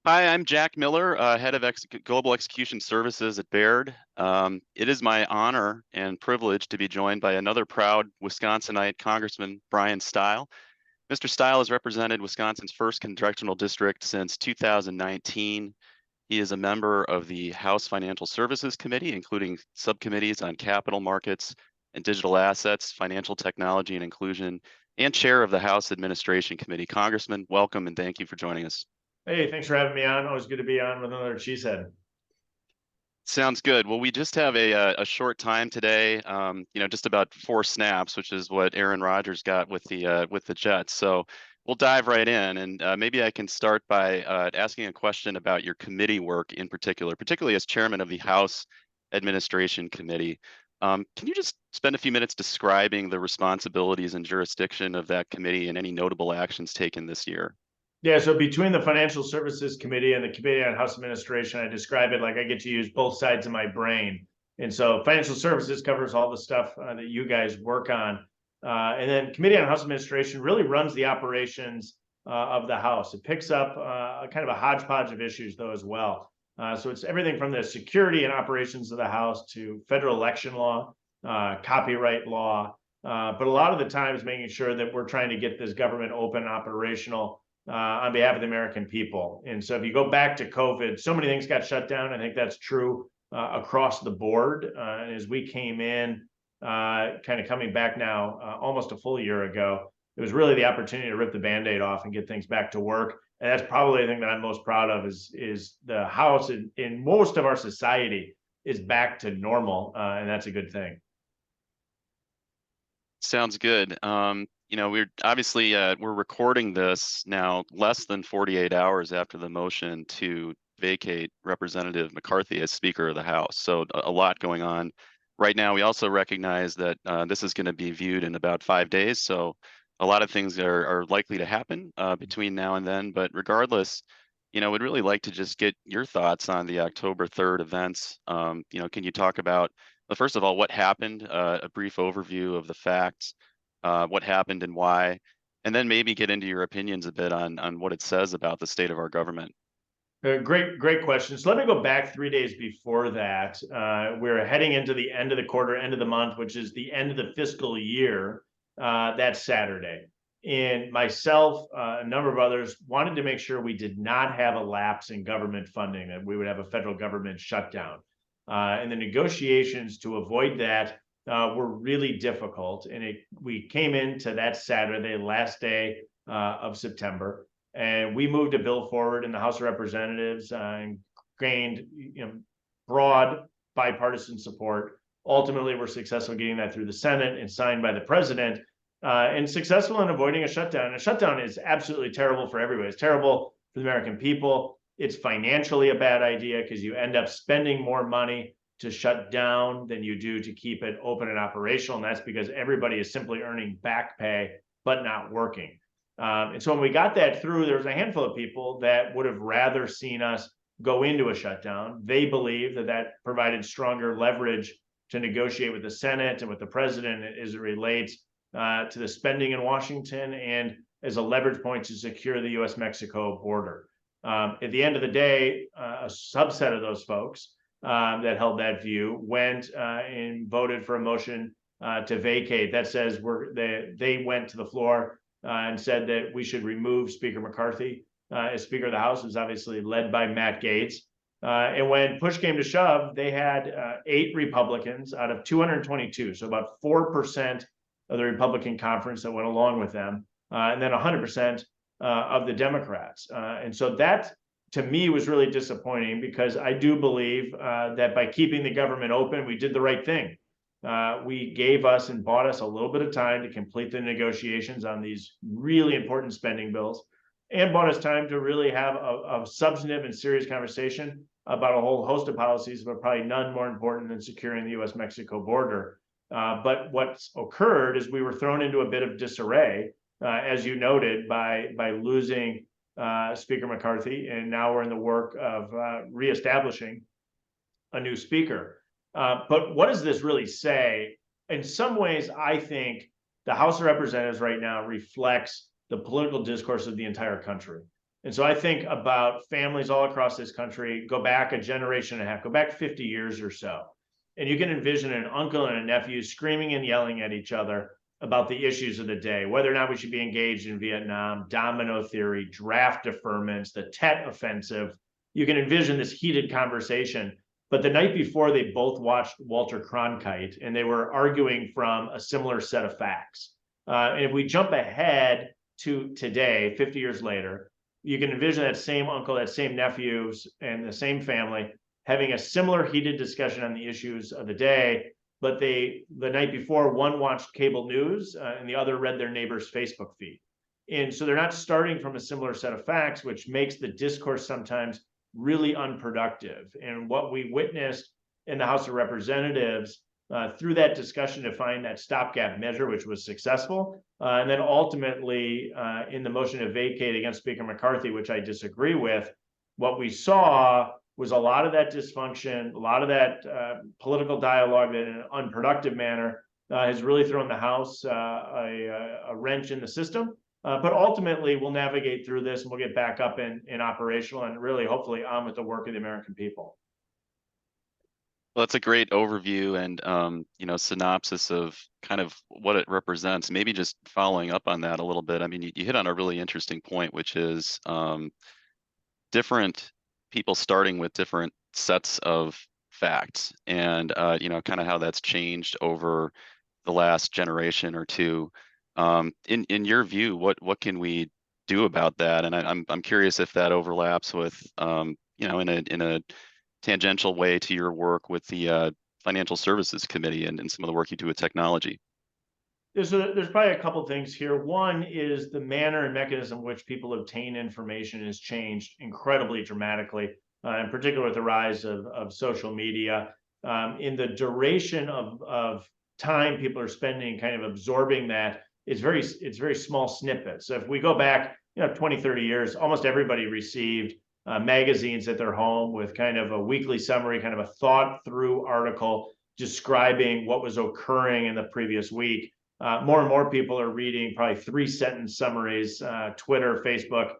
Hi, I'm Jack Miller, head of Global Execution Services at Baird. It is my honor and privilege to be joined by another proud Wisconsinite Congressman, Bryan Steil. Mr. Steil has represented Wisconsin's first congressional district since 2019. He is a member of the House Financial Services Committee, including subcommittees on capital markets and digital assets, financial technology and inclusion, and chair of the House Administration Committee. Congressman, welcome and thank you for joining us. Hey, thanks for having me on. Always good to be on with another cheesehead. Sounds good. Well, we just have a short time today. Just about 4 snaps, which is what Aaron Rodgers got with the Jets. So we'll dive right in, and maybe I can start by asking a question about your committee work in particular, particularly as chairman of the House Administration Committee. Can you just spend a few minutes describing the responsibilities and jurisdiction of that committee and any notable actions taken this year? Yeah, so between the Financial Services Committee and the Committee on House Administration, I describe it like I get to use both sides of my brain. And so Financial Services covers all the stuff that you guys work on. And then Committee on House Administration really runs the operations of the House. It picks up kind of a hodgepodge of issues, though, as well. So it's everything from the security and operations of the House to federal election law, copyright law, but a lot of the times making sure that we're trying to get this government open and operational on behalf of the American people. And so if you go back to COVID, so many things got shut down. I think that's true across the board. And as we came in, kind of coming back now, almost a full year ago, it was really the opportunity to rip the Band-Aid off and get things back to work. And that's probably the thing that I'm most proud of is the House in most of our society is back to normal. And that's a good thing. Sounds good. We're obviously we're recording this now less than 48 hours after the motion to vacate Representative McCarthy as Speaker of the House. So a lot going on right now. We also recognize that this is going to be viewed in about 5 days. So a lot of things are likely to happen between now and then. But regardless, we'd really like to just get your thoughts on the October 3rd events. Can you talk about, first of all, what happened, a brief overview of the facts, what happened and why, and then maybe get into your opinions a bit on what it says about the state of our government. Great question. So let me go back 3 days before that. We're heading into the end of the quarter, end of the month, which is the end of the fiscal year. That's Saturday. And myself, a number of others wanted to make sure we did not have a lapse in government funding, that we would have a federal government shutdown. And the negotiations to avoid that were really difficult. And we came into that Saturday, last day of September, and we moved a bill forward in the House of Representatives and gained broad bipartisan support. Ultimately, we're successful getting that through the Senate and signed by the president, and successful in avoiding a shutdown. And a shutdown is absolutely terrible for everybody. It's terrible for the American people. It's financially a bad idea because you end up spending more money to shut down than you do to keep it open and operational. And that's because everybody is simply earning back pay, but not working. And so when we got that through, there was a handful of people that would have rather seen us go into a shutdown. They believe that that provided stronger leverage to negotiate with the Senate and with the president as it relates to the spending in Washington and as a leverage point to secure the U.S.-Mexico border. At the end of the day, a subset of those folks that held that view went and voted for a motion to vacate. That says they went to the floor and said that we should remove Speaker McCarthy as Speaker of the House. It was obviously led by Matt Gaetz. And when push came to shove, they had 8 Republicans out of 222, so about 4% of the Republican conference that went along with them, and then 100% of the Democrats. And so that, to me, was really disappointing because I do believe that by keeping the government open, we did the right thing. We gave us and bought us a little bit of time to complete the negotiations on these really important spending bills and bought us time to really have a substantive and serious conversation about a whole host of policies, but probably none more important than securing the U.S.-Mexico border. But what's occurred is we were thrown into a bit of disarray, as you noted, by losing Speaker McCarthy, and now we're in the work of reestablishing a new speaker. But what does this really say? In some ways, I think the House of Representatives right now reflects the political discourse of the entire country. And so I think about families all across this country, go back a generation and a half, go back 50 years or so. And you can envision an uncle and a nephew screaming and yelling at each other about the issues of the day, whether or not we should be engaged in Vietnam, domino theory, draft deferments, the Tet offensive. You can envision this heated conversation. But the night before, they both watched Walter Cronkite, and they were arguing from a similar set of facts. And if we jump ahead to today, 50 years later, you can envision that same uncle, that same nephews, and the same family having a similar heated discussion on the issues of the day. But the night before, one watched cable news and the other read their neighbor's Facebook feed. And so they're not starting from a similar set of facts, which makes the discourse sometimes really unproductive. And what we witnessed in the House of Representatives through that discussion to find that stopgap measure, which was successful, and then ultimately in the motion to vacate against Speaker McCarthy, which I disagree with, what we saw was a lot of that dysfunction, a lot of that political dialogue in an unproductive manner has really thrown the House a wrench in the system. But ultimately, we'll navigate through this and we'll get back up in operational and really, hopefully, on with the work of the American people. Well, that's a great overview and synopsis of kind of what it represents. Maybe just following up on that a little bit. I mean, you hit on a really interesting point, which is different people starting with different sets of facts, and kind of how that's changed over the last generation or two. In your view, what can we do about that? And I'm curious if that overlaps with in a tangential way to your work with the Financial Services Committee and some of the work you do with technology. There's probably a couple things here. One is the manner and mechanism in which people obtain information has changed incredibly dramatically, in particular with the rise of social media. In the duration of time people are spending kind of absorbing that, it's very small snippets. So if we go back 20, 30 years, almost everybody received magazines at their home with kind of a weekly summary, kind of a thought through article describing what was occurring in the previous week. More and more people are reading probably 3-sentence summaries, Twitter, Facebook,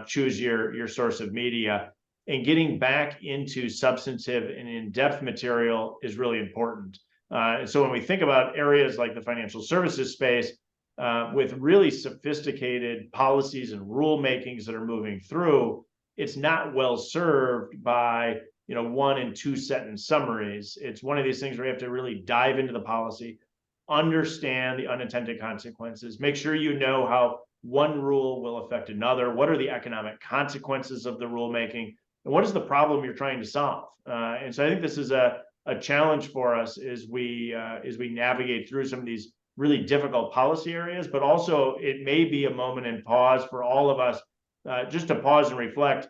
choose your source of media. And getting back into substantive and in-depth material is really important. And so when we think about areas like the financial services space, with really sophisticated policies and rulemakings that are moving through, it's not well served by 1 and 2 sentence summaries. It's one of these things where you have to really dive into the policy, understand the unintended consequences, make sure you know how one rule will affect another, what are the economic consequences of the rulemaking, and what is the problem you're trying to solve. And so I think this is a challenge for us as we navigate through some of these really difficult policy areas, but also it may be a moment in pause for all of us, just to pause and reflect.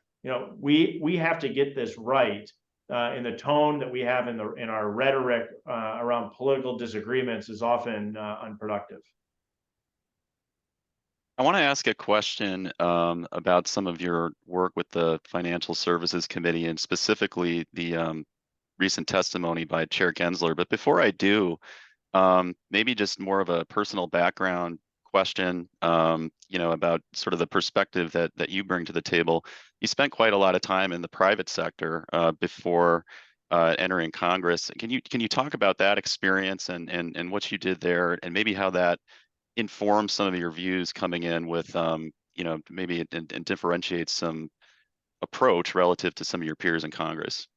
We have to get this right in the tone that we have in our rhetoric around political disagreements is often unproductive. I want to ask a question about some of your work with the Financial Services Committee and specifically the recent testimony by Chair Gensler. But before I do, maybe just more of a personal background question, about sort of the perspective that you bring to the table. You spent quite a lot of time in the private sector before entering Congress. Can you talk about that experience and what you did there, and maybe how that informs some of your views coming in with, maybe and differentiates some approach relative to some of your peers in Congress?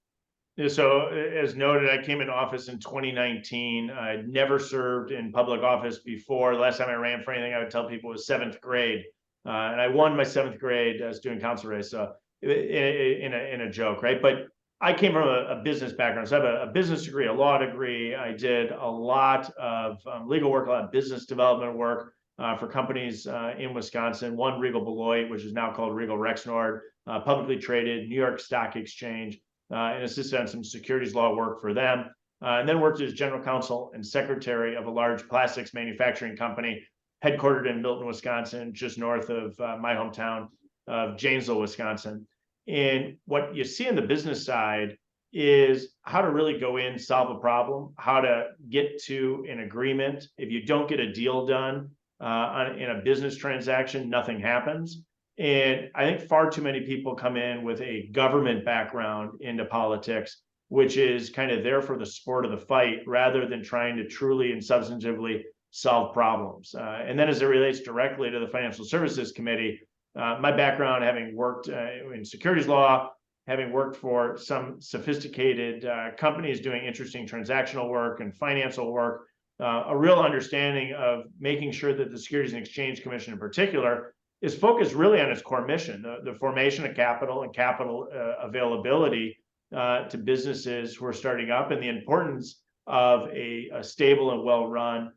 So as noted, I came into office in 2019. I'd never served in public office before. The last time I ran for anything, I would tell people was 7th grade. And I won my 7th grade student council race, so in a joke, right? But I came from a business background. So I have a business degree, a law degree. I did a lot of legal work, a lot of business development work for companies in Wisconsin. One, Regal Beloit, which is now called Regal Rexnord, publicly traded, New York Stock Exchange. And assisted on some securities law work for them, and then worked as general counsel and secretary of a large plastics manufacturing company headquartered in Milton, Wisconsin, just north of my hometown of Janesville, Wisconsin. And what you see on the business side is how to really go in, solve a problem, how to get to an agreement. If you don't get a deal done in a business transaction, nothing happens. And I think far too many people come in with a government background into politics, which is kind of there for the sport of the fight rather than trying to truly and substantively solve problems. And then as it relates directly to the Financial Services Committee, my background, having worked in securities law, having worked for some sophisticated companies doing interesting transactional work and financial work, a real understanding of making sure that the Securities and Exchange Commission in particular is focused really on its core mission, the formation of capital and capital availability to businesses who are starting up, and the importance of a stable and well-run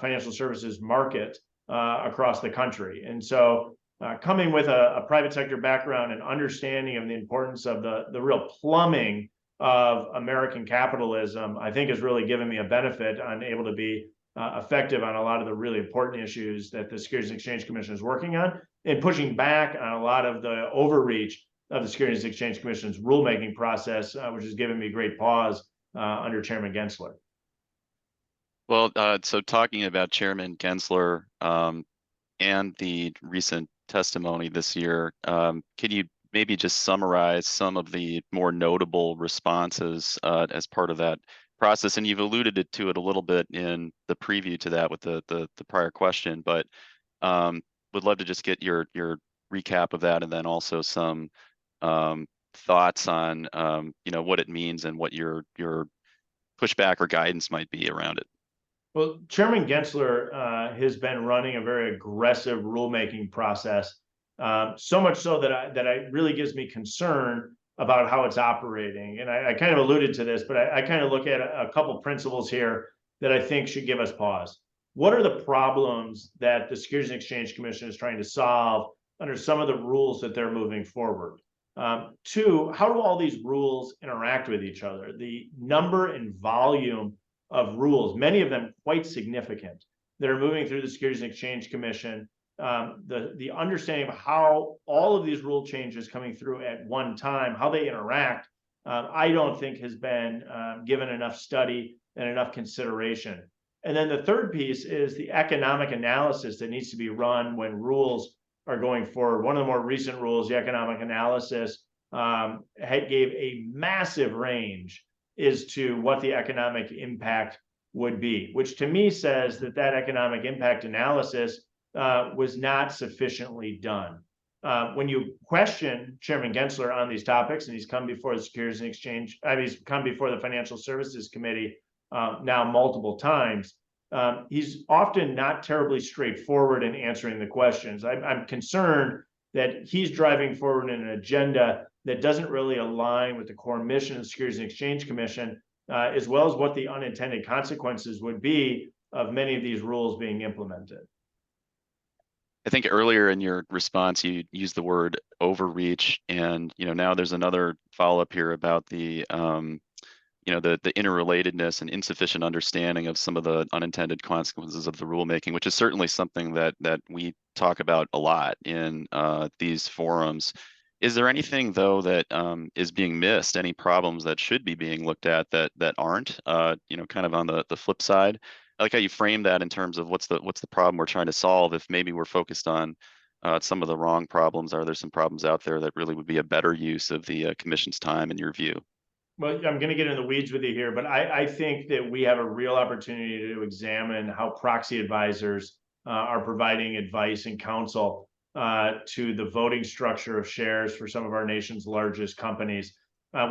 financial services market across the country. And so coming with a private sector background and understanding of the importance of the real plumbing of American capitalism, I think has really given me a benefit on able to be effective on a lot of the really important issues that the Securities and Exchange Commission is working on, and pushing back on a lot of the overreach of the Securities and Exchange Commission's rulemaking process, which has given me great pause under Chairman Gensler. Well, so talking about Chairman Gensler and the recent testimony this year, can you maybe just summarize some of the more notable responses as part of that process? And you've alluded to it a little bit in the preview to that with the prior question, but would love to just get your recap of that, and then also some thoughts on what it means and what your pushback or guidance might be around it. Well, Chairman Gensler has been running a very aggressive rulemaking process, so much so that I really gives me concern about how it's operating. And I kind of alluded to this, but I kind of look at a couple principles here that I think should give us pause. What are the problems that the Securities and Exchange Commission is trying to solve under some of the rules that they're moving forward? Two, how do all these rules interact with each other? The number and volume of rules, many of them quite significant, that are moving through the Securities and Exchange Commission, the understanding of how all of these rule changes coming through at one time, how they interact, I don't think has been given enough study and enough consideration. And then the third piece is the economic analysis that needs to be run when rules are going forward. One of the more recent rules, the economic analysis, gave a massive range as to what the economic impact would be, which to me says that that economic impact analysis was not sufficiently done. When you question Chairman Gensler on these topics, and he's come before the Securities and Exchange, he's come before the Financial Services Committee now multiple times, he's often not terribly straightforward in answering the questions. I'm concerned that he's driving forward an agenda that doesn't really align with the core mission of the Securities and Exchange Commission, as well as what the unintended consequences would be of many of these rules being implemented. I think earlier in your response, you used the word overreach, and now there's another follow-up here about the the interrelatedness and insufficient understanding of some of the unintended consequences of the rulemaking, which is certainly something that we talk about a lot in these forums. Is there anything though that is being missed? Any problems that should be being looked at that aren't? Kind of on the flip side. I like how you frame that in terms of what's the problem we're trying to solve. If maybe we're focused on some of the wrong problems, are there some problems out there that really would be a better use of the commission's time in your view? Well, I'm going to get in the weeds with you here, but I think that we have a real opportunity to examine how proxy advisors are providing advice and counsel to the voting structure of shares for some of our nation's largest companies.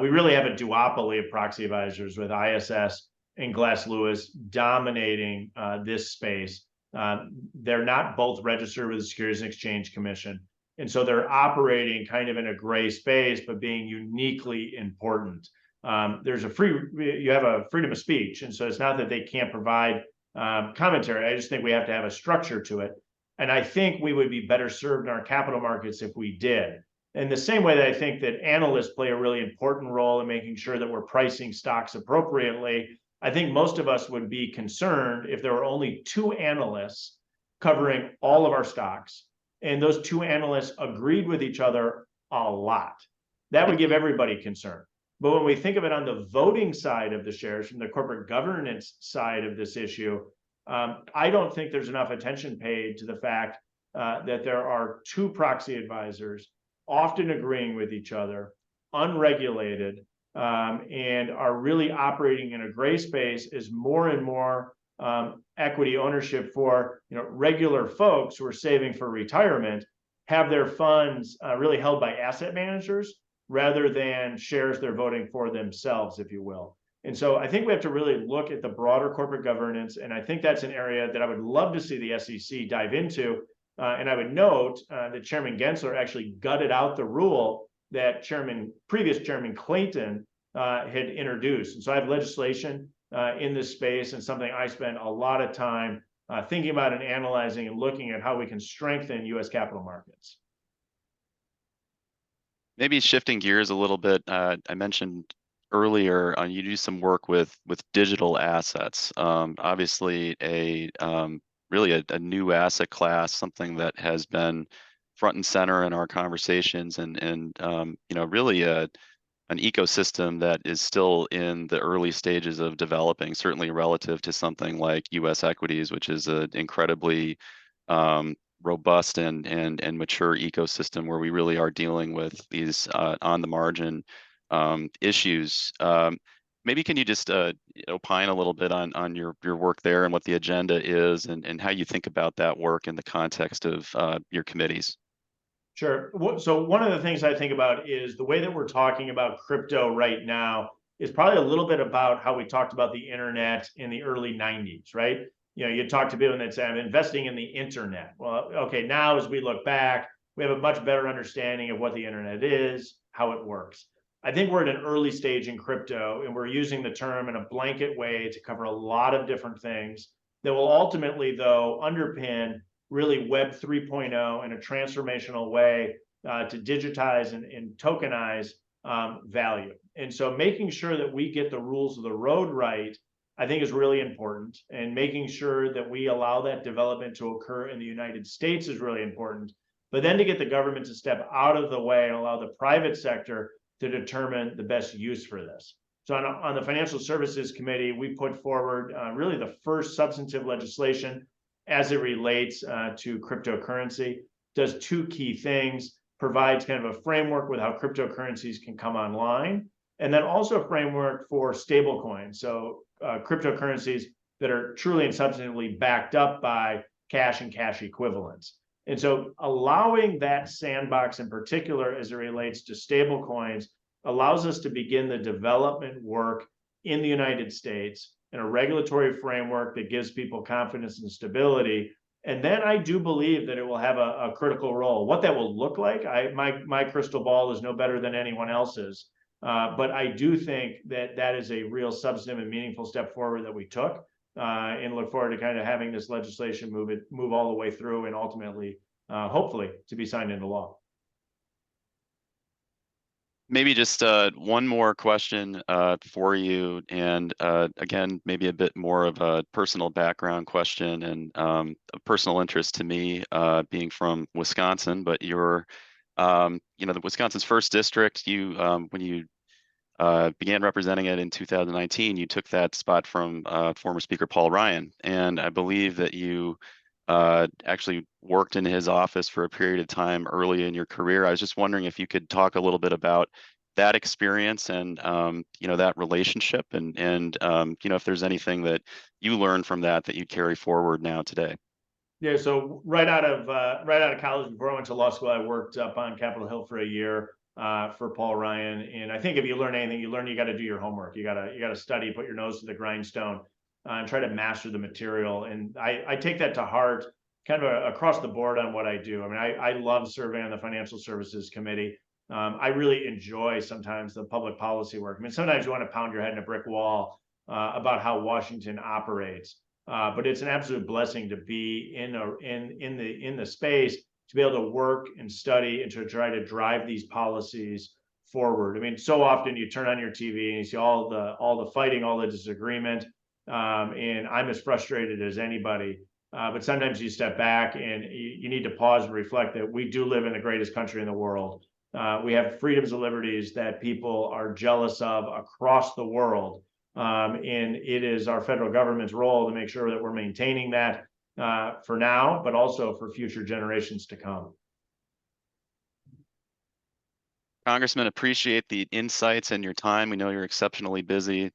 We really have a duopoly of proxy advisors, with ISS and Glass Lewis dominating this space. They're not both registered with the Securities and Exchange Commission, and so they're operating kind of in a gray space, but being uniquely important. You have a freedom of speech, and so it's not that they can't provide commentary. I just think we have to have a structure to it, and I think we would be better served in our capital markets if we did. In the same way that I think that analysts play a really important role in making sure that we're pricing stocks appropriately, I think most of us would be concerned if there were only two analysts covering all of our stocks, and those two analysts agreed with each other a lot. That would give everybody concern. But when we think of it on the voting side of the shares, from the corporate governance side of this issue, I don't think there's enough attention paid to the fact that there are two proxy advisors, often agreeing with each other, unregulated, and are really operating in a gray space as more and more equity ownership for regular folks who are saving for retirement have their funds really held by asset managers rather than shares they're voting for themselves, if you will. And so I think we have to really look at the broader corporate governance. And I think that's an area that I would love to see the SEC dive into. And I would note that Chairman Gensler actually gutted out the rule that previous Chairman Clayton had introduced. And so I have legislation in this space, and something I spend a lot of time thinking about and analyzing and looking at how we can strengthen U.S. capital markets. Maybe shifting gears a little bit, I mentioned earlier you do some work with digital assets. Obviously, really a new asset class, something that has been front and center in our conversations, and really an ecosystem that is still in the early stages of developing, certainly relative to something like U.S. equities, which is an incredibly robust and mature ecosystem where we really are dealing with these on the margin issues. Maybe can you just opine a little bit on your work there and what the agenda is, and how you think about that work in the context of your committees? Sure. So one of the things I think about is the way that we're talking about crypto right now is probably a little bit about how we talked about the internet in the early 90s, right? You talk to people that say, I'm investing in the internet. Well, okay, now as we look back, we have a much better understanding of what the internet is, how it works. I think we're at an early stage in crypto, and we're using the term in a blanket way to cover a lot of different things that will ultimately, though, underpin really Web 3.0 in a transformational way to digitize and tokenize value. And so making sure that we get the rules of the road right, I think is really important. And making sure that we allow that development to occur in the United States is really important. But then to get the government to step out of the way and allow the private sector to determine the best use for this. So on the Financial Services Committee, we put forward really the first substantive legislation as it relates to cryptocurrency. Does two key things: provides kind of a framework with how cryptocurrencies can come online, and then also a framework for stablecoins. So cryptocurrencies that are truly and substantively backed up by cash and cash equivalents. And so allowing that sandbox in particular as it relates to stablecoins allows us to begin the development work in the United States in a regulatory framework that gives people confidence and stability. And then I do believe that it will have a critical role. What that will look like, my crystal ball is no better than anyone else's. But I do think that that is a real substantive and meaningful step forward that we took, and look forward to kind of having this legislation move all the way through and ultimately, hopefully, to be signed into law. Maybe just one more question for you, and again, maybe a bit more of a personal background question and of personal interest to me, being from Wisconsin. But you're, the Wisconsin's first district. You, when you began representing it in 2019, you took that spot from former Speaker Paul Ryan, and I believe that you actually worked in his office for a period of time early in your career. I was just wondering if you could talk a little bit about that experience and that relationship, and if there's anything that you learned from that you carry forward now today. Yeah, so right out of college, before I went to law school, I worked up on Capitol Hill for a year for Paul Ryan. And I think if you learn anything, you got to do your homework. You got to study, put your nose to the grindstone, and try to master the material. And I take that to heart kind of across the board on what I do. I mean, I love serving on the Financial Services Committee. I really enjoy sometimes the public policy work. I mean, sometimes you want to pound your head in a brick wall about how Washington operates. But it's an absolute blessing to be in the space, to be able to work and study and to try to drive these policies forward. I mean, so often you turn on your TV and you see all the fighting, all the disagreement, and I'm as frustrated as anybody. But sometimes you step back and you need to pause and reflect that we do live in the greatest country in the world. We have freedoms and liberties that people are jealous of across the world. And it is our federal government's role to make sure that we're maintaining that. for now, but also for future generations to come. Congressman, appreciate the insights and your time. We know you're exceptionally busy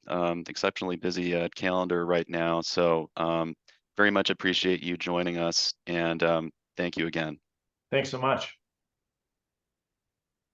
calendar right now. So very much appreciate you joining us, and thank you again. Thanks so much.